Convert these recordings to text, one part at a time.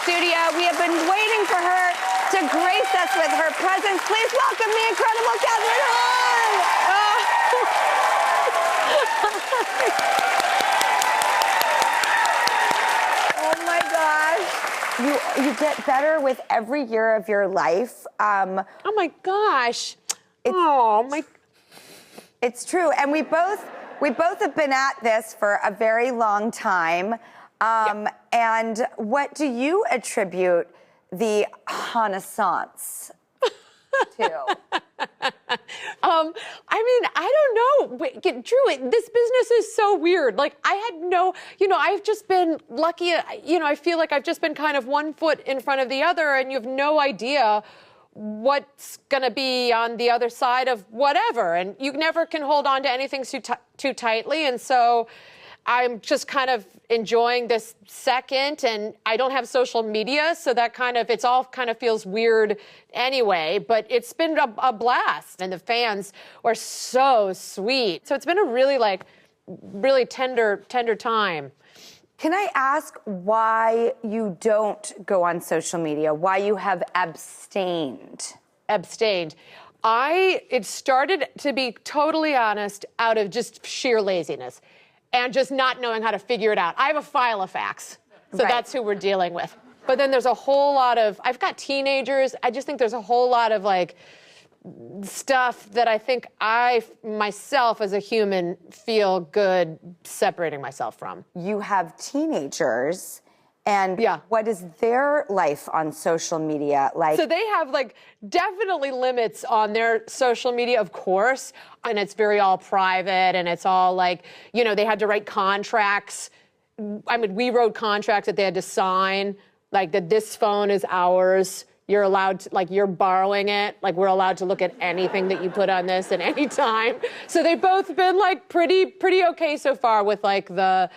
studio. We have been waiting for her to grace us with her presence. Please welcome the incredible Kathryn Hahn. Oh my gosh. You get better with every year of your life. Oh my gosh. It's true. And we both have been at this for a very long time. And what do you attribute the renaissance to? I mean, I don't know. Wait, Drew, this business is so weird. Like, I had no, I've just been lucky. I feel like I've just been kind of one foot in front of the other, and you have no idea what's going to be on the other side of whatever. And you never can hold on to anything too tightly. And so I'm just kind of enjoying this second, and I don't have social media, so that it's all kind of feels weird anyway, but it's been a blast, and the fans are so sweet. So it's been a really tender time. Can I ask why you don't go on social media, why you have abstained? It started, to be totally honest, out of just sheer laziness and just not knowing how to figure it out. I have a file of facts, so That's who we're dealing with. But then there's a whole lot of, I've got teenagers, I just think there's a whole lot of stuff that I think I, myself as a human, feel good separating myself from. You have teenagers, and what is their life on social media like? So they have definitely limits on their social media, of course, and it's very all private, and it's all they had to write contracts. I mean, we wrote contracts that they had to sign, that this phone is ours. You're allowed to, you're borrowing it. We're allowed to look at anything that you put on this at any time. So they've both been pretty okay so far with the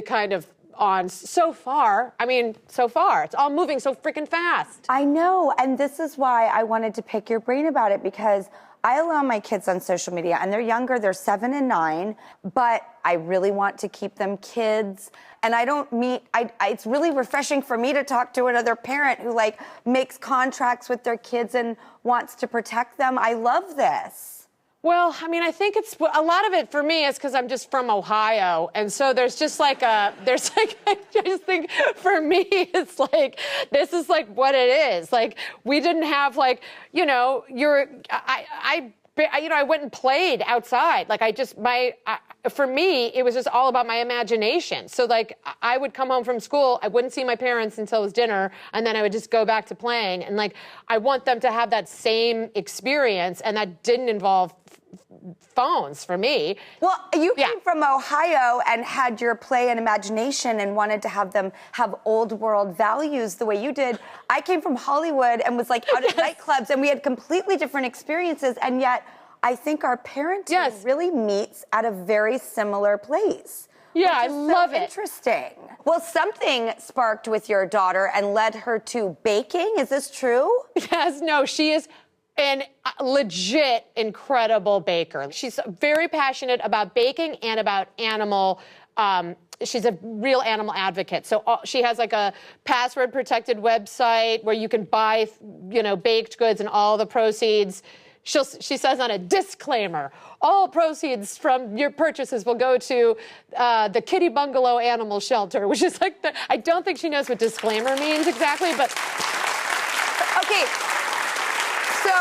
kind of on so far. I mean, so far it's all moving so freaking fast. I know, and this is why I wanted to pick your brain about it, because I allow my kids on social media, and they're younger, they're 7 and 9, but I really want to keep them kids. And I don't it's really refreshing for me to talk to another parent who makes contracts with their kids and wants to protect them. I love this. Well, I mean, I think a lot of it for me is because I'm just from Ohio. And so there's just I just think for me, it's this is what it is. We didn't have I went and played outside. For me, it was just all about my imagination. So I would come home from school, I wouldn't see my parents until it was dinner, and then I would just go back to playing. And I want them to have that same experience, and that didn't involve phones for me. Well, you came from Ohio and had your play and imagination and wanted to have them have old world values the way you did. I came from Hollywood and was out at nightclubs, and we had completely different experiences, and yet I think our parenting really meets at a very similar place. Yeah, I love it. Interesting. Well, something sparked with your daughter and led her to baking. Is this true? Yes, no, she is an legit incredible baker. She's very passionate about baking and about animal. She's a real animal advocate. So she has a password-protected website where you can buy, baked goods, and all the proceeds. She says on a disclaimer, all proceeds from your purchases will go to the Kitty Bungalow Animal Shelter, which is I don't think she knows what disclaimer means exactly, but. Okay, so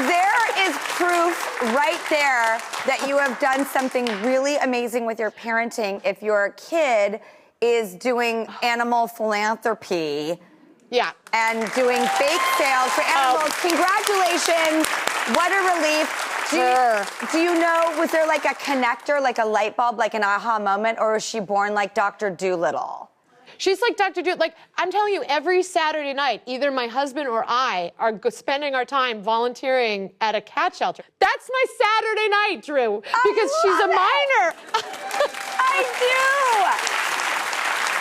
there is proof right there that you have done something really amazing with your parenting if your kid is doing animal philanthropy. Yeah. And doing bake sales for animals. Congratulations. What a relief. Do you know, was there a connector, a light bulb, an aha moment, or was she born like Dr. Dolittle? She's like Dr. Dolittle. I'm telling you, every Saturday night, either my husband or I are spending our time volunteering at a cat shelter. That's my Saturday night, Drew, because she's a minor. I do.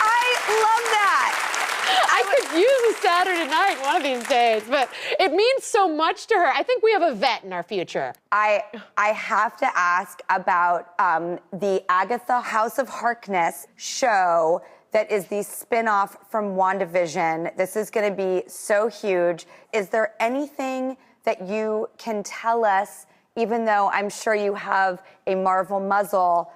I love that. I could use a Saturday night one of these days, but it means so much to her. I think we have a vet in our future. I have to ask about the Agatha House of Harkness show that is the spinoff from WandaVision. This is going to be so huge. Is there anything that you can tell us, even though I'm sure you have a Marvel muzzle?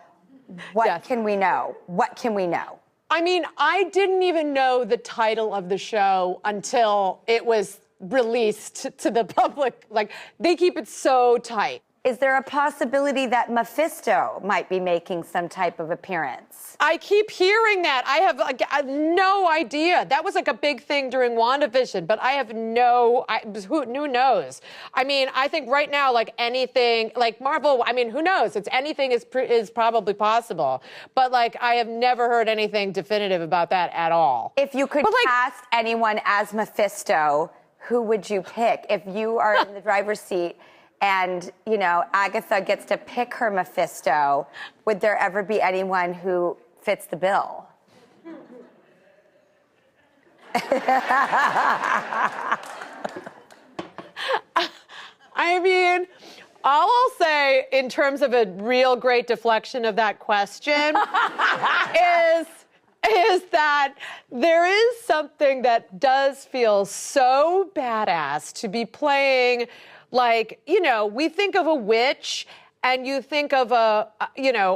What can we know? What can we know? I mean, I didn't even know the title of the show until it was released to the public. Like, they keep it so tight. Is there a possibility that Mephisto might be making some type of appearance? I keep hearing that. I have no idea. That was like a big thing during WandaVision, but I have who knows? I mean, I think right now, like anything, like Marvel, I mean, who knows? Anything is probably possible. But like, I have never heard anything definitive about that at all. If you could cast anyone as Mephisto, who would you pick? If you are in the driver's seat and, you know, Agatha gets to pick her Mephisto, would there ever be anyone who fits the bill? I mean, all I'll say in terms of a real great deflection of that question is that there is something that does feel so badass to be playing, like, you know, we think of a witch and you think of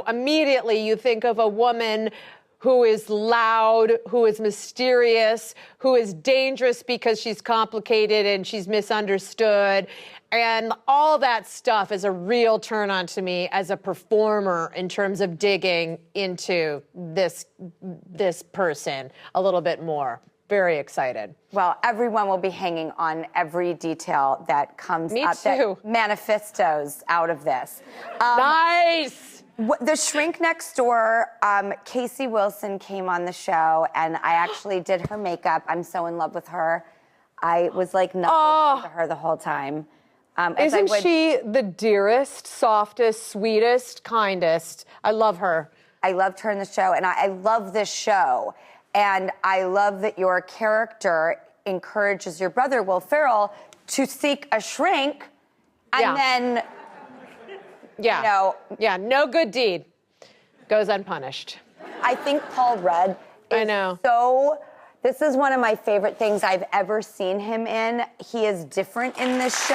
immediately you think of a woman who is loud, who is mysterious, who is dangerous because she's complicated and she's misunderstood. And all that stuff is a real turn on to me as a performer in terms of digging into this person a little bit more. Very excited. Well, everyone will be hanging on every detail that comes Me up, too. that manifestos out of this. Nice! The Shrink Next Door, Casey Wilson came on the show, and I actually did her makeup. I'm so in love with her. I was like nuzzled to her the whole time. Isn't she the dearest, softest, sweetest, kindest? I love her. I loved her in the show, and I love this show. And I love that your character encourages your brother, Will Ferrell, to seek a shrink, and then, no good deed goes unpunished. I think Paul Rudd is this is one of my favorite things I've ever seen him in. He is different in this show.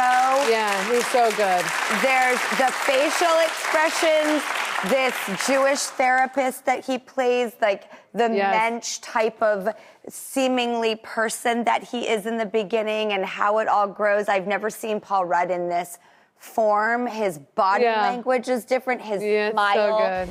Yeah, he's so good. There's the facial expressions, this Jewish therapist that he plays, like the mensch type of seemingly person that he is in the beginning and how it all grows. I've never seen Paul Rudd in this form. His body language is different. His smile. So good.